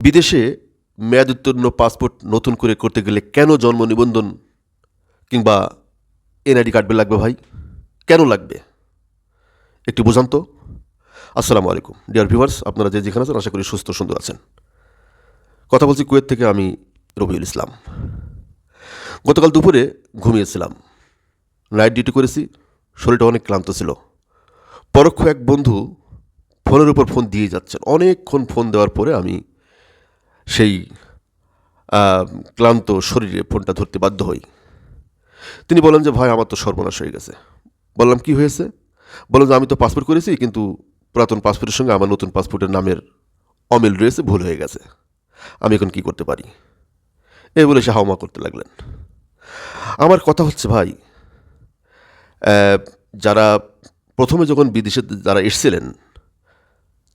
বিদেশে মেয়াদোত্তীর্ণ পাসপোর্ট নতুন করে করতে গেলে কেন জন্ম নিবন্ধন কিংবা এনআইডি কার্ড লাগবে ভাই? কেন লাগবে একটু বোঝান তো। আসসালামু আলাইকুম ডিয়ার ভিউয়ার্স, আপনারা যে যেখানে আছেন আশা করি সুস্থ সুন্দর আছেন। কথা বলছি কুয়েত থেকে, আমি রবিউল ইসলাম। গতকাল দুপুরে ঘুমিয়েছিলাম, নাইট ডিউটি করেছি, শরীরটা অনেক ক্লান্ত ছিল। পরোক্ষ এক বন্ধু ফোনের উপর ফোন দিয়ে যাচ্ছেন। অনেকক্ষণ ফোন দেওয়ার পরে আমি সেই ক্লান্ত শরীরে ফোনটা ধরতে বাধ্য হই। তিনি বলেন যে, ভাই আমার তো সর্বনাশ হয়ে গেছে। বললাম, কি হয়েছে? বললাম যে, আমি তো পাসপোর্ট করেছি, কিন্তু পুরাতন পাসপোর্টের সঙ্গে আমার নতুন পাসপোর্টের নামের অমিল রয়েছে, ভুল হয়ে গেছে। আমি এখন কি করতে পারি? এই বলে সে হাওমা করতে লাগলেন। আমার কথা হচ্ছে, ভাই, যারা প্রথমে যখন বিদেশে যারা এসেছিলেন,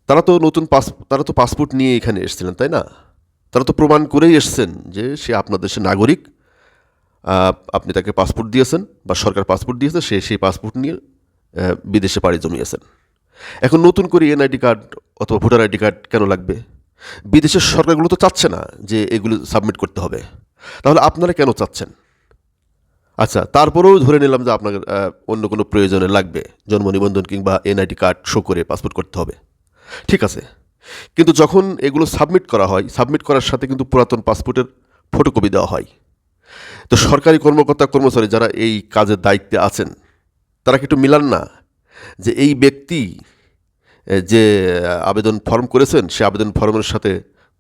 তারা তো পাসপোর্ট নিয়ে এখানে এসেছিলেন, তাই না? তারা তো প্রমাণ করেই এসছেন যে সে আপনার দেশের নাগরিক। আপনি তাকে পাসপোর্ট দিয়েছেন বা সরকার পাসপোর্ট দিয়েছে, সে সেই পাসপোর্ট নিয়ে বিদেশে পাড়ি জমিয়েছেন। এখন নতুন করে এনআইডি কার্ড অথবা ভোটার আইডি কার্ড কেন লাগবে? বিদেশের সরকারগুলো তো চাচ্ছে না যে এগুলো সাবমিট করতে হবে, তাহলে আপনারা কেন চাচ্ছেন? আচ্ছা, তারপরেও ধরে নিলাম যে আপনার অন্য কোনো প্রয়োজনে লাগবে, জন্ম নিবন্ধন কিংবা এনআইডি কার্ড শো করে পাসপোর্ট করতে হবে, ঠিক আছে। কিন্তু যখন এগুলো সাবমিট করা হয়, সাবমিট করার সাথে কিন্তু পুরাতন পাসপোর্টের ফটোকপি দেওয়া হয়। তো সরকারি কর্মকর্তা কর্মচারী যারা এই কাজের দায়িত্বে আছেন, তারা কি একটু মিলান না যে এই ব্যক্তি যে আবেদন ফর্ম করেছেন, সে আবেদন ফর্মের সাথে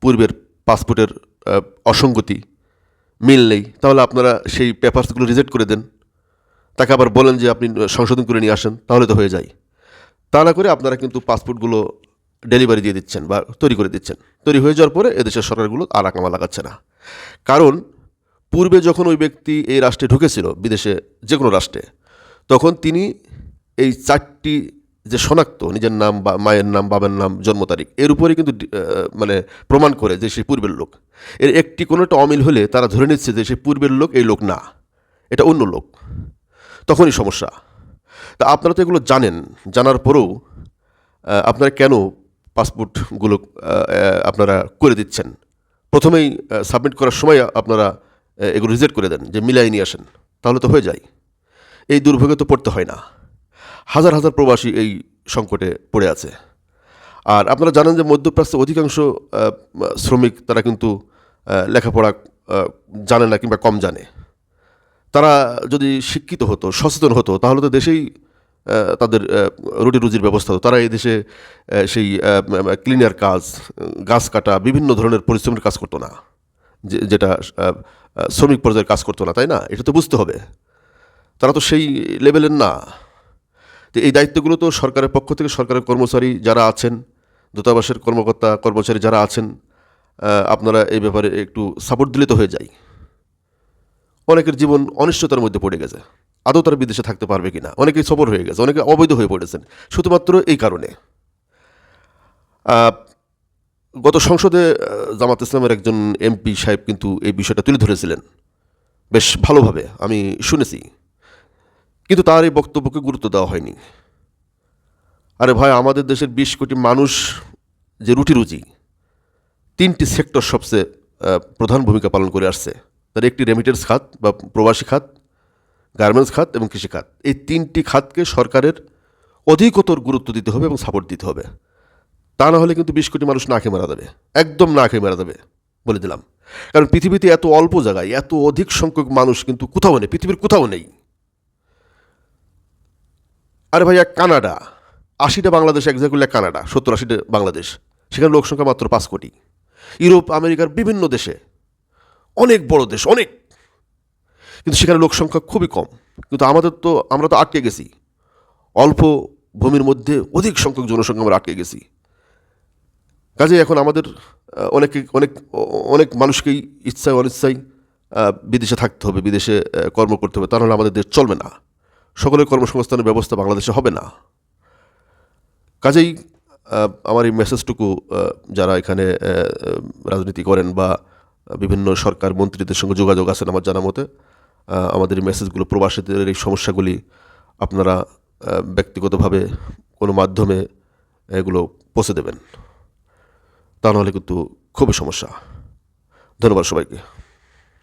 পূর্বের পাসপোর্টের অসঙ্গতি মিল নেই, তাহলে আপনারা সেই পেপারসগুলো রিজেক্ট করে দেন। তাকে আবার বলেন যে আপনি সংশোধন করে নিয়ে আসেন, তাহলে তো হয়ে যায়। তা না করে আপনারা কিন্তু পাসপোর্টগুলো ডেলিভারি দিয়ে দিচ্ছেন বা তৈরি করে দিচ্ছেন। তৈরি হয়ে যাওয়ার পরে এদেশের সরকারগুলো আর আকামা লাগাচ্ছে না। কারণ পূর্বে যখন ওই ব্যক্তি এই রাষ্ট্রে ঢুকেছিল, বিদেশে যে কোনো রাষ্ট্রে, তখন তিনি এই 4টি যে শনাক্ত, নিজের নাম বা মায়ের নাম, বাবার নাম, জন্ম তারিখ, এর উপরে কিন্তু মানে প্রমাণ করে যে সে পূর্বের লোক। এর একটি কোনো একটা অমিল হলে তারা ধরে নিচ্ছে যে সে পূর্বের লোক, এই লোক না, এটা অন্য লোক। তখনই সমস্যা। তা আপনারা তো এগুলো জানেন, জানার পরেও আপনারা কেন পাসপোর্টগুলো আপনারা করে দিচ্ছেন? প্রথমেই সাবমিট করার সময় আপনারা এগুলো রিজেক্ট করে দেন যে মিলাই নিয়ে আসেন, তাহলে তো হয়ে যায়। এই দুর্ভোগে তো পড়তে হয় না। হাজার হাজার প্রবাসী এই সংকটে পড়ে আছে। আর আপনারা জানেন যে মধ্যপ্রাচ্যে অধিকাংশ শ্রমিক তারা কিন্তু লেখাপড়া জানে না কিংবা কম জানে। তারা যদি শিক্ষিত হতো, সচেতন হতো, তাহলে তো দেশেই তাদের রুটি রুজির ব্যবস্থা হতো। তারা এই দেশে সেই ক্লিনার কাজ, গাছ কাটা, বিভিন্ন ধরনের পরিশ্রমের কাজ করতো না, যেটা শ্রমিক পর্যায়ের কাজ করতো না, তাই না? এটা তো বুঝতে হবে। তারা তো সেই লেভেলের না। তো এই দায়িত্বগুলো তো সরকারের পক্ষ থেকে, সরকারের কর্মচারী যারা আছেন, দূতাবাসের কর্মকর্তা কর্মচারী যারা আছেন, আপনারা এই ব্যাপারে একটু সাপোর্ট দিলে তো হয়ে যায়। অনেকের জীবন অনিশ্চয়তার মধ্যে পড়ে গেছে, আদৌ তারা বিদেশে থাকতে পারবে কি না। অনেকেই সফর হয়ে গেছে, অনেকে অবৈধ হয়ে পড়েছেন শুধুমাত্র এই কারণে। গত সংসদে জামাত ইসলামের একজন এমপি সাহেব কিন্তু এই বিষয়টা তুলে ধরেছিলেন বেশ ভালোভাবে, আমি শুনেছি, কিন্তু তার এই বক্তব্যকে গুরুত্ব দেওয়া হয়নি। আরে ভাই, আমাদের দেশের 20 কোটি মানুষ যে রুটি রুজি, 3টি সেক্টর সবচেয়ে প্রধান ভূমিকা পালন করে আসছে। তার একটি রেমিটেন্স খাত বা প্রবাসী খাত, গার্মেন্টস খাত এবং কৃষি খাত। এই 3টি খাতকে সরকারের অধিকতর গুরুত্ব দিতে হবে এবং সাপোর্ট দিতে হবে। তা না হলে কিন্তু 20 কোটি মানুষ না খেয়ে মারা যাবে, একদম না খেয়ে মারা যাবে বলে দিলাম। কারণ পৃথিবীতে এত অল্প জায়গায় এত অধিক সংখ্যক মানুষ কিন্তু কোথাও নেই, পৃথিবীর কোথাও নেই। আরে ভাইয়া, কানাডা, 80টা বাংলাদেশ এক্সাক্টলি, কানাডা 70-80টা বাংলাদেশ, সেখানে লোক সংখ্যা মাত্র 5 কোটি। ইউরোপ আমেরিকার বিভিন্ন দেশে, অনেক বড় দেশ, অনেক, কিন্তু সেখানে লোক সংখ্যা খুবই কম। কিন্তু আমরা তো আটকে গেছি, অল্প ভূমির মধ্যে অধিক সংখ্যক জনসংখ্যা আমরা আটকে গেছি। কাজে এখন আমাদের অনেক মানুষকেই ইচ্ছায় অনিচ্ছায় বিদেশে থাকতে হবে, বিদেশে কর্ম করতে হবে, তা নাহলে আমাদের দেশ চলবে না। সকলের কর্মসংস্থানের ব্যবস্থা বাংলাদেশে হবে না। কাজেই আমার এই মেসেজটুকু যারা এখানে রাজনীতি করেন বা বিভিন্ন সরকার মন্ত্রীদের সঙ্গে যোগাযোগ আছেন, আমার জানা মতে আমাদের এই মেসেজগুলো, প্রবাসীদের এই সমস্যাগুলি আপনারা ব্যক্তিগতভাবে কোনো মাধ্যমে এগুলো পৌঁছে দেবেন। তা নাহলে কিন্তু খুবই সমস্যা। ধন্যবাদ সবাইকে।